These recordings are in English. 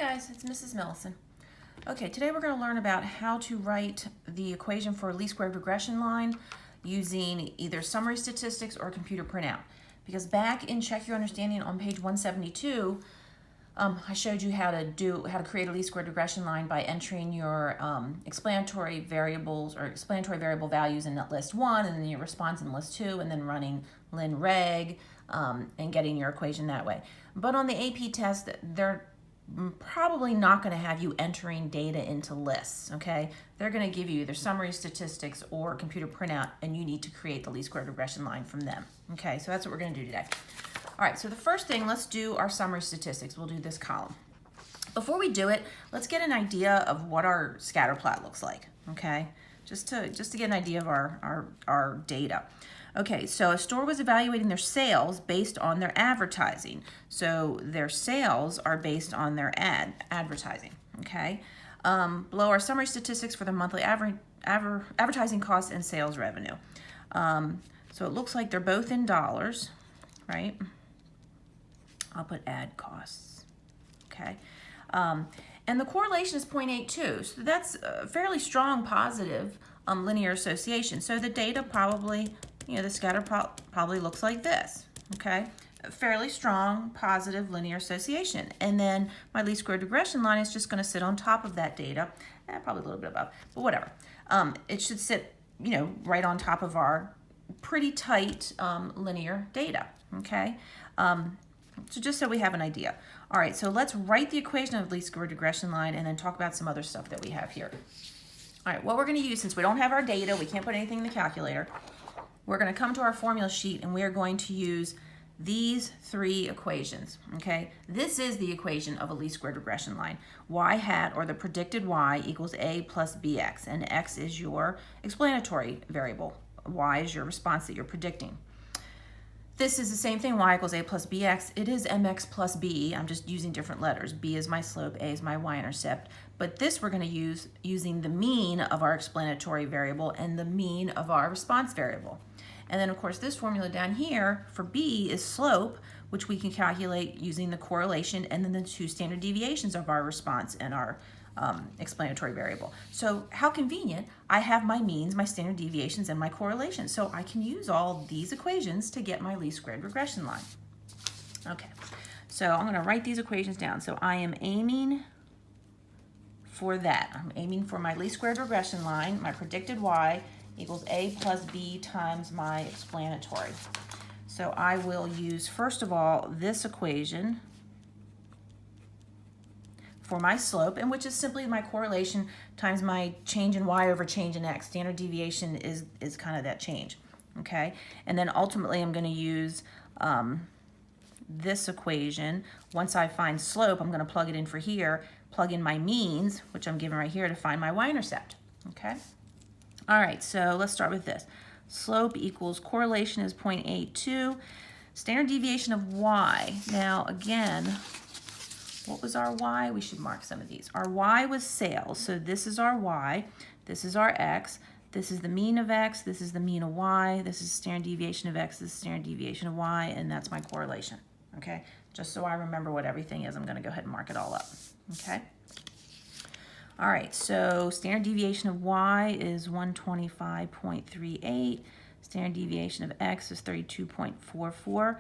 guys, it's Mrs. Millison. Okay, today we're going to learn about how to write the equation for a least squared regression line using either summary statistics or computer printout. Because back in Check Your Understanding on page 172, I showed you how to create a least squared regression line by entering your explanatory variables or explanatory variable values in list 1 and then your response in list 2 and then running lin reg and getting your equation that way. But on the AP test, they're probably not going to have you entering data into lists, okay? They're going to give you either summary statistics or computer printout, and you need to create the least squared regression line from them, okay? So that's what we're going to do today. All right, so the first thing, let's do our summary statistics. We'll do this column. Before we do it, let's get an idea of what our scatter plot looks like, okay? Just to get an idea of our data. Okay, so a store was evaluating their sales based on their advertising. So their sales are based on their advertising, okay? Below are summary statistics for the monthly advertising costs and sales revenue. So it looks like they're both in dollars, right? I'll put ad costs, okay? And the correlation is 0.82, so that's a fairly strong positive linear association. So the data probably, the scatter probably looks like this, okay? A fairly strong positive linear association. And then my least squared regression line is just going to sit on top of that data, probably a little bit above, but whatever. It should sit, right on top of our pretty tight linear data, okay? So just so we have an idea. All right, so let's write the equation of least squared regression line and then talk about some other stuff that we have here. All right, what we're going to use, since we don't have our data, we can't put anything in the calculator, we're going to come to our formula sheet and we are going to use these three equations, okay? This is the equation of a least squared regression line. Y hat, or the predicted y, equals a plus bx, and x is your explanatory variable. Y is your response that you're predicting. This is the same thing, y equals a plus bx. It is mx plus b. I'm just using different letters. B is my slope, a is my y-intercept. But this we're going to use using the mean of our explanatory variable and the mean of our response variable. And then, of course, this formula down here for b is slope, which we can calculate using the correlation and then the two standard deviations of our response and our explanatory variable. So how convenient, I have my means, my standard deviations, and my correlation. So I can use all these equations to get my least squared regression line. Okay, so I'm going to write these equations down. So I am aiming for that. I'm aiming for my least squared regression line. My predicted y equals a plus b times my explanatory. So I will use, first of all, this equation for my slope, and which is simply my correlation times my change in y over change in x. Standard deviation is kind of that change, okay? And then ultimately I'm going to use this equation. Once I find slope, I'm going to plug it in for here, plug in my means, which I'm given right here, to find my y-intercept, okay? All right, so let's start with this. Slope equals correlation is 0.82. Standard deviation of y. Now, again, what was our y? We should mark some of these. Our y was sales, so this is our y, this is our x, this is the mean of x, this is the mean of y, this is standard deviation of x, this is standard deviation of y, and that's my correlation, okay? Just so I remember what everything is, I'm going to go ahead and mark it all up, okay? All right, so standard deviation of y is 125.38. Standard deviation of x is 32.44.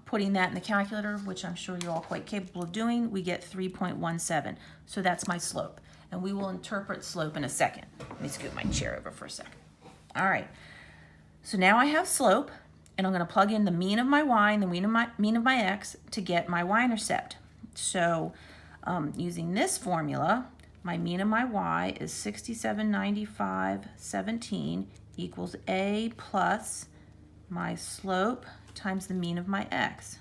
Putting that in the calculator, which I'm sure you're all quite capable of doing, we get 3.17. So that's my slope. And we will interpret slope in a second. Let me scoot my chair over for a second. All right, so now I have slope, and I'm going to plug in the mean of my y and the mean of my x to get my y-intercept. So using this formula, my mean of my y is 6795.17 equals a plus my slope times the mean of my x.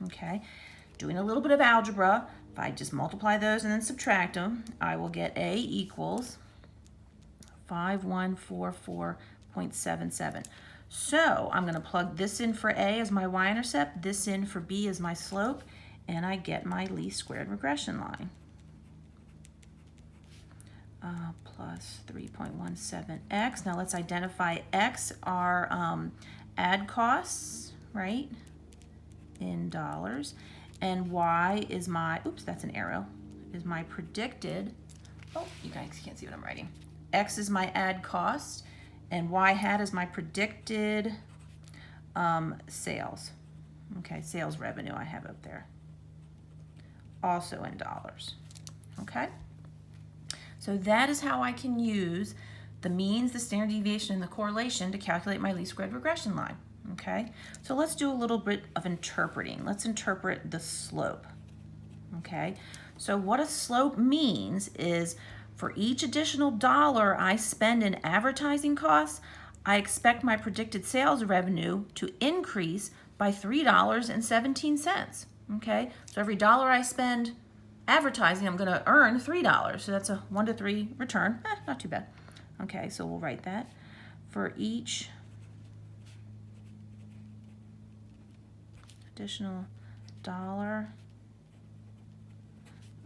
Okay, doing a little bit of algebra, if I just multiply those and then subtract them, I will get a equals 5144.77. So I'm going to plug this in for a as my y-intercept, this in for b as my slope, and I get my least squared regression line. Plus 3.17x. Now let's identify x, our ad costs, right, in dollars, and y is my, oops, that's an arrow, is my predicted, oh, you guys can't see what I'm writing. X is my ad cost, and y hat is my predicted sales. Okay, sales revenue I have up there. Also in dollars. Okay? So that is how I can use the means, the standard deviation, and the correlation to calculate my least squared regression line. Okay? So let's do a little bit of interpreting. Let's interpret the slope. Okay? So what a slope means is for each additional dollar I spend in advertising costs, I expect my predicted sales revenue to increase by $3.17. Okay? So every dollar I spend advertising, I'm going to earn $3. So that's a 1 to 3 return. Not too bad. Okay, so we'll write that. For each additional dollar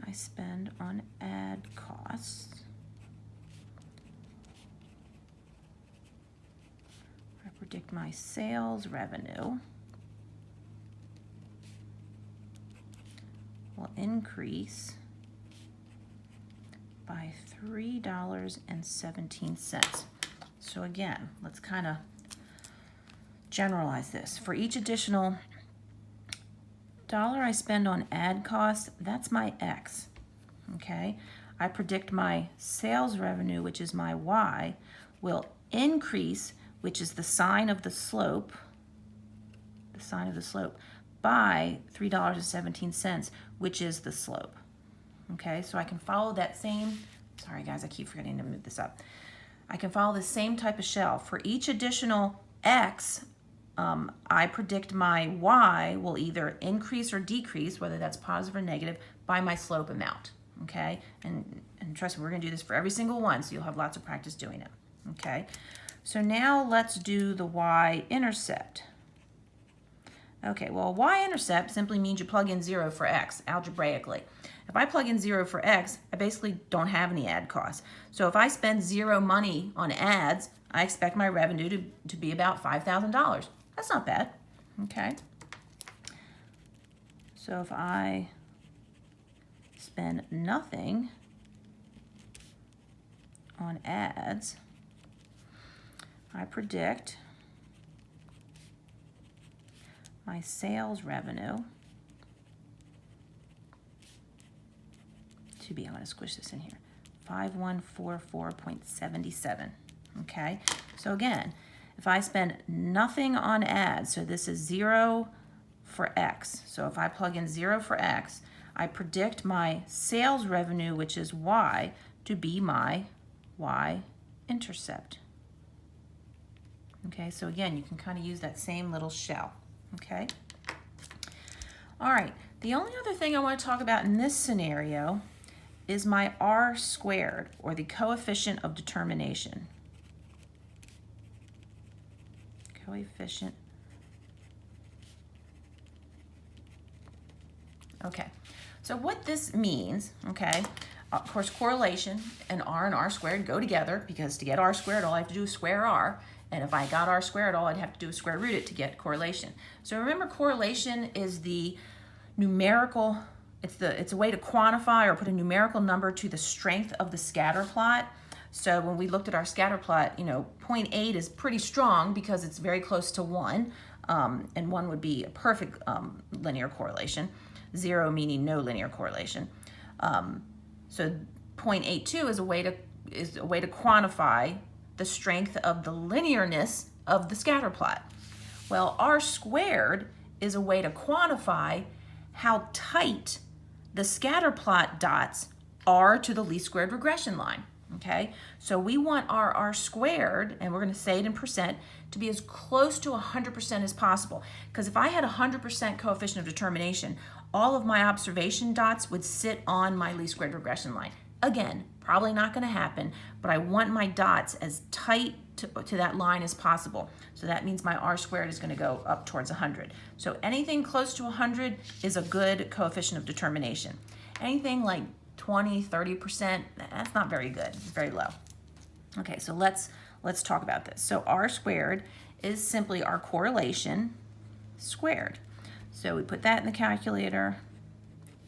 I spend on ad costs, I predict my sales revenue will increase by $3.17. So again, let's kind of generalize this. For each additional dollar I spend on ad costs, that's my X, okay? I predict my sales revenue, which is my Y, will increase, which is the sign of the slope, by $3.17, which is the slope. Okay, so I can follow that same, sorry guys, I keep forgetting to move this up. I can follow the same type of shell. For each additional X, I predict my Y will either increase or decrease, whether that's positive or negative, by my slope amount. Okay, and trust me, we're gonna do this for every single one, so you'll have lots of practice doing it. Okay, so now let's do the Y-intercept. Okay, well, Y-intercept simply means you plug in 0 for X algebraically. If I plug in 0 for X, I basically don't have any ad costs. So if I spend 0 money on ads, I expect my revenue to be about $5,000. That's not bad, okay? So if I spend nothing on ads, I predict my sales revenue to be, I'm going to squish this in here, 5144.77. Okay, so again, if I spend nothing on ads, so this is 0 for X. So if I plug in 0 for X, I predict my sales revenue, which is Y, to be my Y-intercept. Okay, so again, you can kind of use that same little shell. Okay. All right. The only other thing I want to talk about in this scenario is my R squared, or the coefficient of determination. Coefficient. Okay. So what this means, okay, of course, correlation and R squared go together, because to get R squared, all I have to do is square R. And if I got R squared, all I'd have to do is square root it to get correlation. So remember, correlation is the numerical, it's a way to quantify or put a numerical number to the strength of the scatter plot. So when we looked at our scatter plot, 0.8 is pretty strong because it's very close to 1, and 1 would be a perfect linear correlation, 0 meaning no linear correlation. So 0.82 is a way to quantify the strength of the linearness of the scatter plot. Well, R squared is a way to quantify how tight the scatter plot dots are to the least squared regression line. Okay, so we want our R squared, and we're going to say it in percent, to be as close to 100% as possible. Because if I had 100% coefficient of determination, all of my observation dots would sit on my least squared regression line. Again, probably not going to happen, but I want my dots as tight to that line as possible. So that means my R squared is going to go up towards 100. So anything close to 100 is a good coefficient of determination. Anything like 20, 30%, that's not very good. It's very low. Okay, so let's talk about this. So R squared is simply our correlation squared. So we put that in the calculator,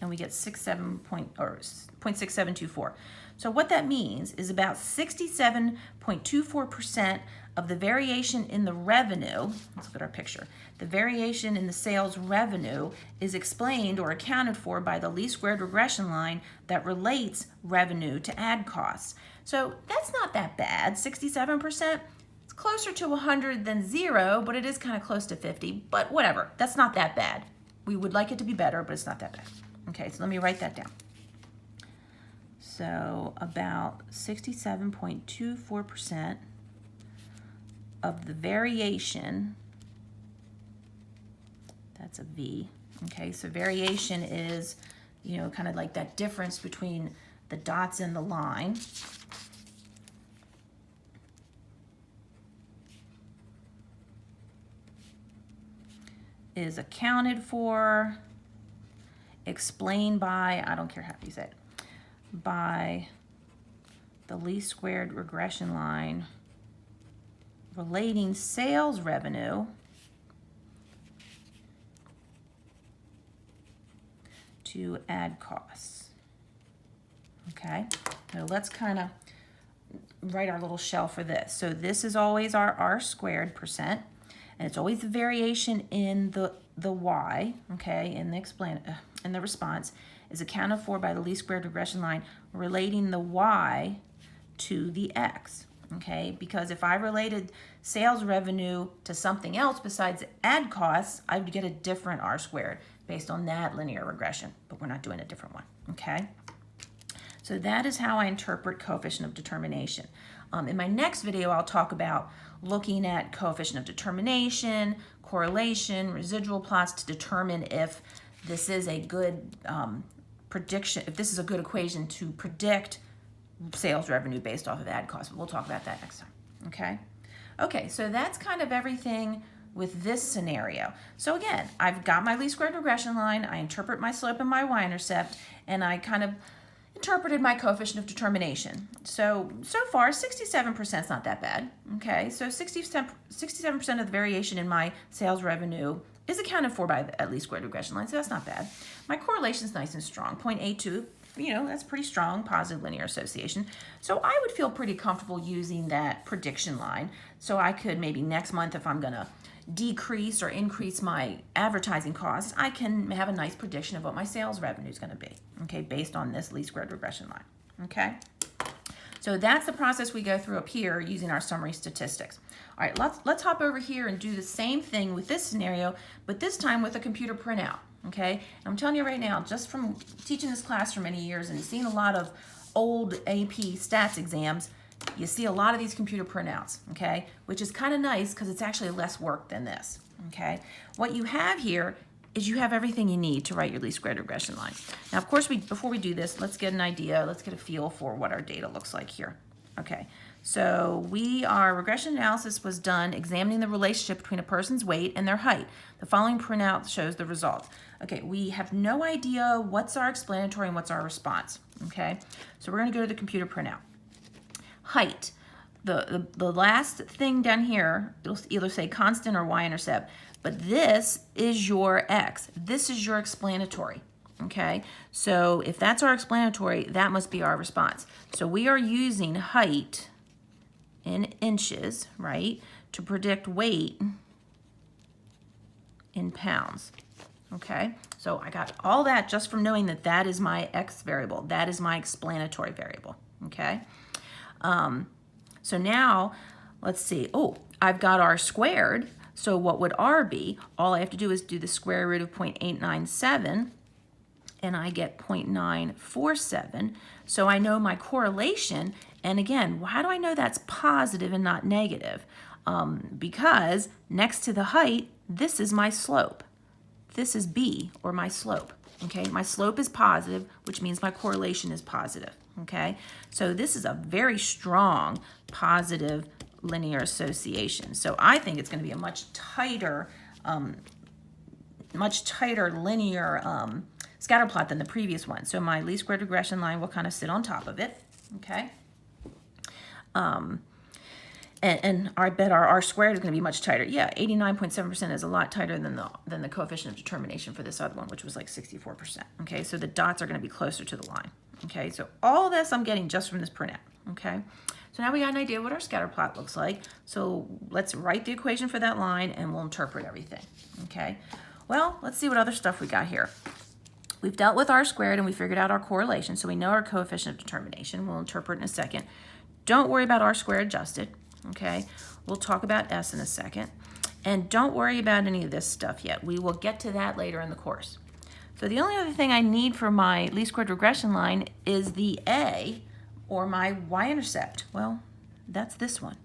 and we get 0.6724. So what that means is about 67.24% of the variation in the revenue, let's look at our picture, the variation in the sales revenue is explained or accounted for by the least squared regression line that relates revenue to ad costs. So that's not that bad, 67%. It's closer to 100 than 0, but it is kind of close to 50, but whatever, that's not that bad. We would like it to be better, but it's not that bad. Okay, so let me write that down. So about 67.24% of the variation, that's a V, okay, so variation is, you know, kind of like that difference between the dots and the line. Is accounted for, explained by, I don't care how you say it, by the least squared regression line relating sales revenue to ad costs. Okay, now let's kind of write our little shell for this. So this is always our R squared percent, and it's always the variation in the Y, okay, in the response is accounted for by the least squared regression line relating the Y to the X, okay? Because if I related sales revenue to something else besides ad costs, I would get a different R squared based on that linear regression, but we're not doing a different one, okay? So that is how I interpret coefficient of determination. In my next video, I'll talk about looking at coefficient of determination, correlation, residual plots to determine if this is a good prediction, if this is a good equation to predict sales revenue based off of ad costs. But we'll talk about that next time, okay? Okay, so that's kind of everything with this scenario. So again, I've got my least squared regression line, I interpret my slope and my y-intercept, and I kind of interpreted my coefficient of determination. So far, 67% is not that bad, okay? So 67% of the variation in my sales revenue is accounted for by the least squared regression line, so that's not bad. My correlation is nice and strong, 0.82, you know, that's pretty strong positive linear association. So I would feel pretty comfortable using that prediction line. So I could maybe next month, if I'm gonna decrease or increase my advertising costs, I can have a nice prediction of what my sales revenue is gonna be, okay, based on this least squared regression line, okay? So that's the process we go through up here using our summary statistics. All right, let's hop over here and do the same thing with this scenario, but this time with a computer printout, okay? And I'm telling you right now, just from teaching this class for many years and seeing a lot of old AP stats exams, you see a lot of these computer printouts, okay? Which is kind of nice because it's actually less work than this, okay? What you have here is you have everything you need to write your least squared regression line. Now, of course, before we do this, let's get an idea, let's get a feel for what our data looks like here. Okay, so our regression analysis was done examining the relationship between a person's weight and their height. The following printout shows the results. Okay, we have no idea what's our explanatory and what's our response, okay? So we're gonna go to the computer printout. Height, the last thing down here, it'll either say constant or y-intercept, but this is your x. This is your explanatory, okay? So if that's our explanatory, that must be our response. So we are using height in inches, right, to predict weight in pounds, okay? So I got all that just from knowing that that is my x variable. That is my explanatory variable, okay? So now, let's see. Oh, I've got r squared. So what would r be? All I have to do is do the square root of 0.897, and I get 0.947. So I know my correlation, and again, how do I know that's positive and not negative? Because next to the height, this is my slope. This is b, or my slope, okay? My slope is positive, which means my correlation is positive, okay? So this is a very strong positive linear association. So I think it's going to be a much tighter linear scatter plot than the previous one. So my least squared regression line will kind of sit on top of it, okay? and I bet our R squared is going to be much tighter. Yeah, 89.7% is a lot tighter than the coefficient of determination for this other one, which was like 64%. Okay, so the dots are going to be closer to the line. Okay, so all of this I'm getting just from this printout. Okay, so now we got an idea what our scatter plot looks like. So let's write the equation for that line and we'll interpret everything. Okay, well, let's see what other stuff we got here. We've dealt with R squared and we figured out our correlation, so we know our coefficient of determination. We'll interpret in a second. Don't worry about R squared adjusted. Okay, we'll talk about S in a second. And don't worry about any of this stuff yet. We will get to that later in the course. So the only other thing I need for my least squared regression line is the A, or my Y-intercept. Well, that's this one.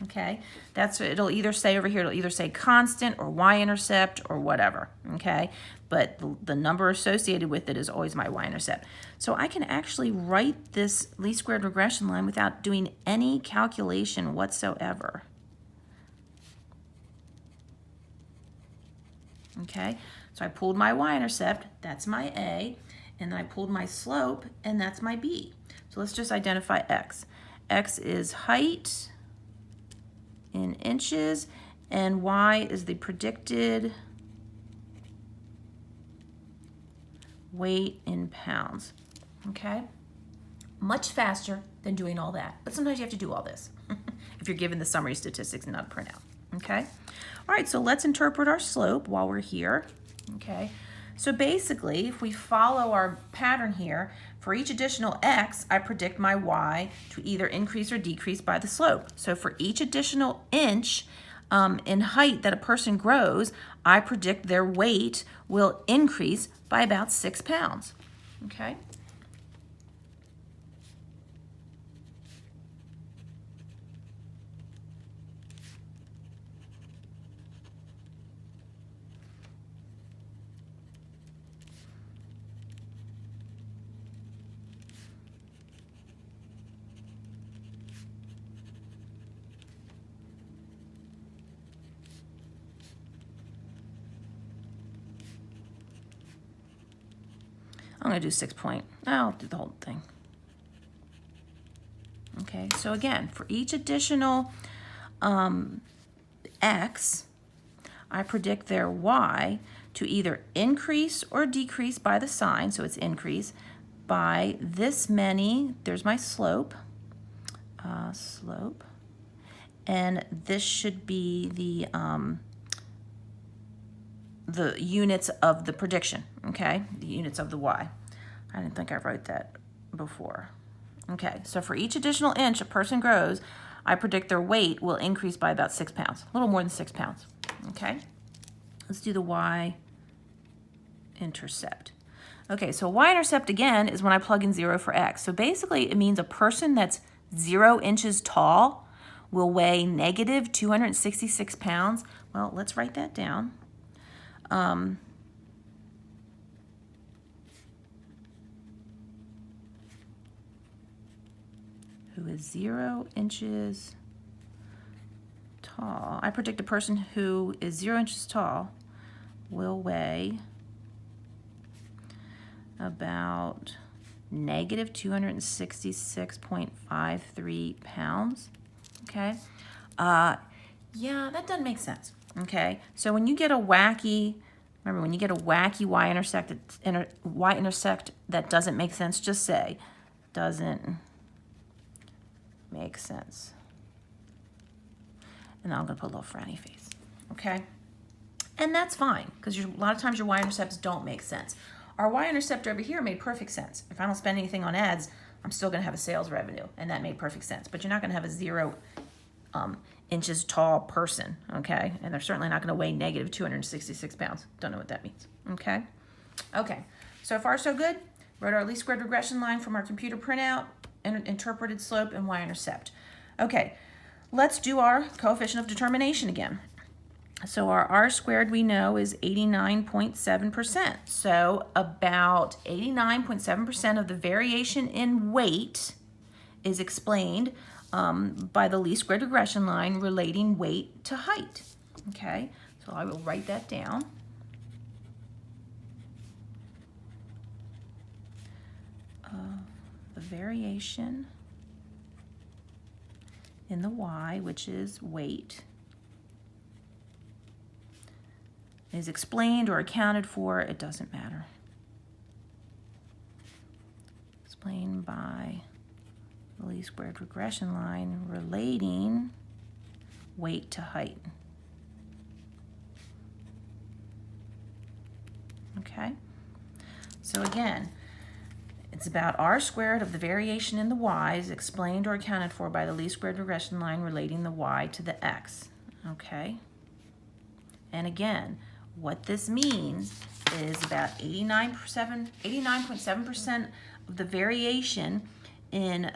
Okay, it'll either say over here, it'll either say constant or Y-intercept or whatever. Okay, but the number associated with it is always my Y-intercept. So I can actually write this least squared regression line without doing any calculation whatsoever. Okay, so I pulled my Y-intercept, that's my A, and then I pulled my slope, and that's my B. So let's just identify X. X is height in inches, and Y is the predicted weight in pounds. Okay, much faster than doing all that, but sometimes you have to do all this if you're given the summary statistics and not a printout. Okay, all right, so let's interpret our slope while we're here. Okay, so basically if we follow our pattern here, for each additional X, I predict my Y to either increase or decrease by the slope. So for each additional inch in height that a person grows, I predict their weight will increase by about 6 pounds. Okay. I'm going to do 6 point. I'll do the whole thing. Okay, so again, for each additional X, I predict their Y to either increase or decrease by the sign, so it's increase, by this many, there's my slope, and this should be the units of the prediction, okay? The units of the Y. I didn't think I wrote that before. Okay, so for each additional inch a person grows, I predict their weight will increase by about 6 pounds, a little more than 6 pounds, okay? Let's do the Y-intercept. Okay, so Y-intercept again is when I plug in 0 for X. So basically it means a person that's 0 inches tall will weigh negative 266 pounds. Well, let's write that down. Who is 0 inches tall. I predict a person who is 0 inches tall will weigh about negative 266.53 pounds. Okay. Yeah, that doesn't make sense. Okay, so when you get a wacky, remember when you get a wacky Y-intercept that doesn't make sense, just say, doesn't make sense. And now I'm gonna put a little frowny face, okay? And that's fine, because a lot of times your Y-intercepts don't make sense. Our Y-intercept over here made perfect sense. If I don't spend anything on ads, I'm still gonna have a sales revenue, and that made perfect sense. But you're not gonna have a 0 inches tall person, okay? And they're certainly not going to weigh negative 266 pounds. Don't know what that means, okay? Okay, so far so good. Wrote our least squared regression line from our computer printout, and interpreted slope and Y-intercept. Okay, let's do our coefficient of determination again. So our R squared we know is 89.7%. So about 89.7% of the variation in weight is explained by the least squared regression line relating weight to height. Okay, so I will write that down. The variation in the Y, which is weight, is explained or accounted for, it doesn't matter. Explained by the least squared regression line relating weight to height. Okay, so again, it's about r squared of the variation in the y's explained or accounted for by the least squared regression line relating the y to the x. Okay, and again, what this means is about 89.7% of the variation in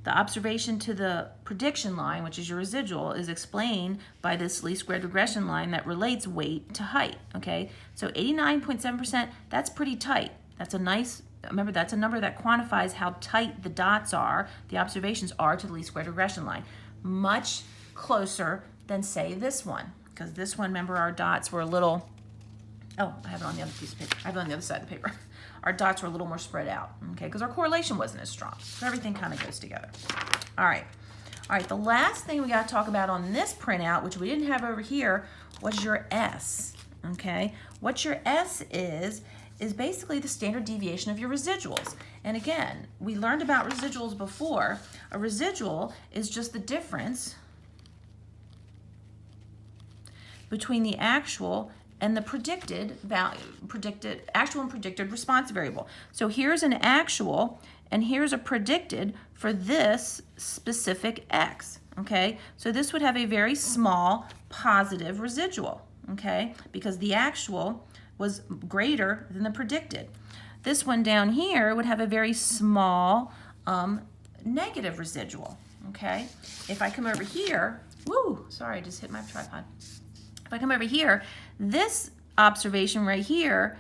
the observation to the prediction line, which is your residual, is explained by this least squared regression line that relates weight to height, okay? So 89.7%, that's pretty tight. That's a nice, remember, that's a number that quantifies how tight the dots are, the observations are to the least squared regression line. Much closer than, say, this one, because this one, remember, our dots were a little, oh, I have it on the other piece of paper. I have it on the other side of the paper. Our dots were a little more spread out, okay, because our correlation wasn't as strong. So everything kind of goes together. All right, the last thing we got to talk about on this printout, which we didn't have over here, was your S, okay? What your S is basically the standard deviation of your residuals. And again, we learned about residuals before. A residual is just the difference between the actual and the predicted value, actual and predicted response variable. So here's an actual and here's a predicted for this specific x, okay? So this would have a very small positive residual, okay? Because the actual was greater than the predicted. This one down here would have a very small negative residual, okay? If I come over here, woo, sorry, I just hit my tripod. If I come over here, this observation right here,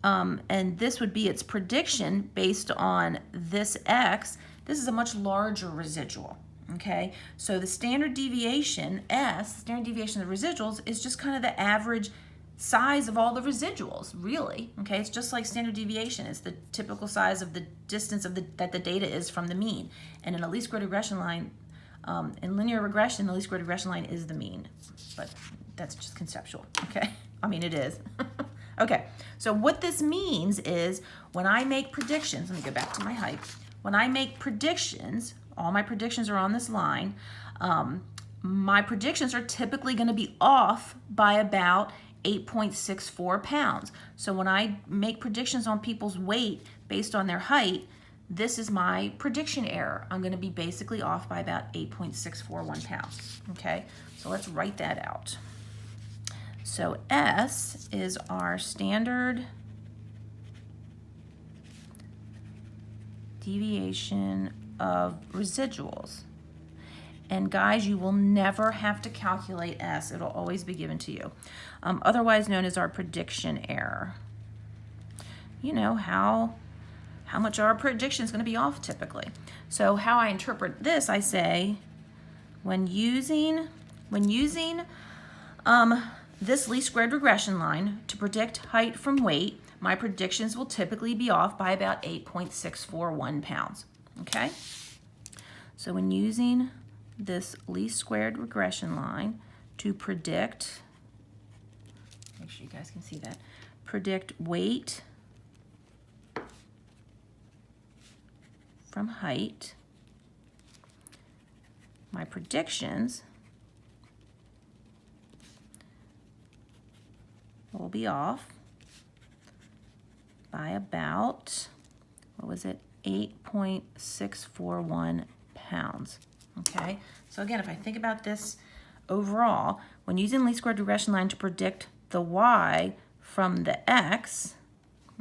and this would be its prediction based on this x, this is a much larger residual, okay? So the standard deviation, S, standard deviation of the residuals, is just kind of the average size of all the residuals, really, okay? It's just like standard deviation. It's the typical size of the distance of that the data is from the mean. And in a least squared regression line, in linear regression, the least squared regression line is the mean, but that's just conceptual, okay? I mean, it is. Okay, so what this means is when I make predictions, let me go back to my height. When I make predictions, all my predictions are on this line, my predictions are typically gonna be off by about 8.64 pounds. So when I make predictions on people's weight based on their height, this is my prediction error. I'm gonna be basically off by about 8.641 pounds, okay? So let's write that out. So S is our standard deviation of residuals. And guys, you will never have to calculate S. It'll always be given to you. Otherwise known as our prediction error. You know, how much our prediction is going to be off typically. So how I interpret this, I say, when using this least squared regression line to predict height from weight, my predictions will typically be off by about 8.641 pounds, okay? So when using this least squared regression line to predict, make sure you guys can see that, predict weight from height, my predictions will be off by about, what was it, 8.641 pounds, okay? So again, if I think about this overall, when using least squared regression line to predict the y from the x,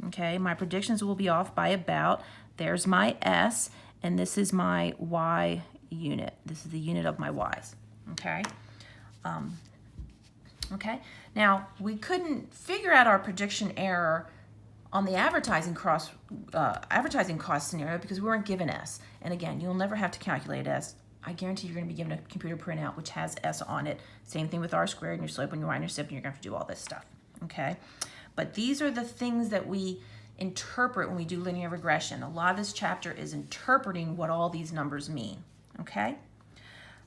okay, my predictions will be off by about, there's my S, and this is my y unit. This is the unit of my y's, okay? Okay, now we couldn't figure out our prediction error on the advertising cost scenario because we weren't given S. And again, you'll never have to calculate S. I guarantee you're going to be given a computer printout which has S on it. Same thing with R squared and your slope and your Y-Intercept, and you're going to have to do all this stuff, okay? But these are the things that we interpret when we do linear regression. A lot of this chapter is interpreting what all these numbers mean, okay?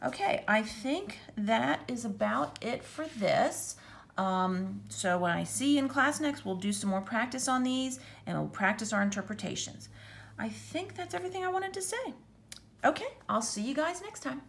Okay, I think that is about it for this. So when I see you in class next, we'll do some more practice on these and we'll practice our interpretations. I think that's everything I wanted to say. Okay, I'll see you guys next time.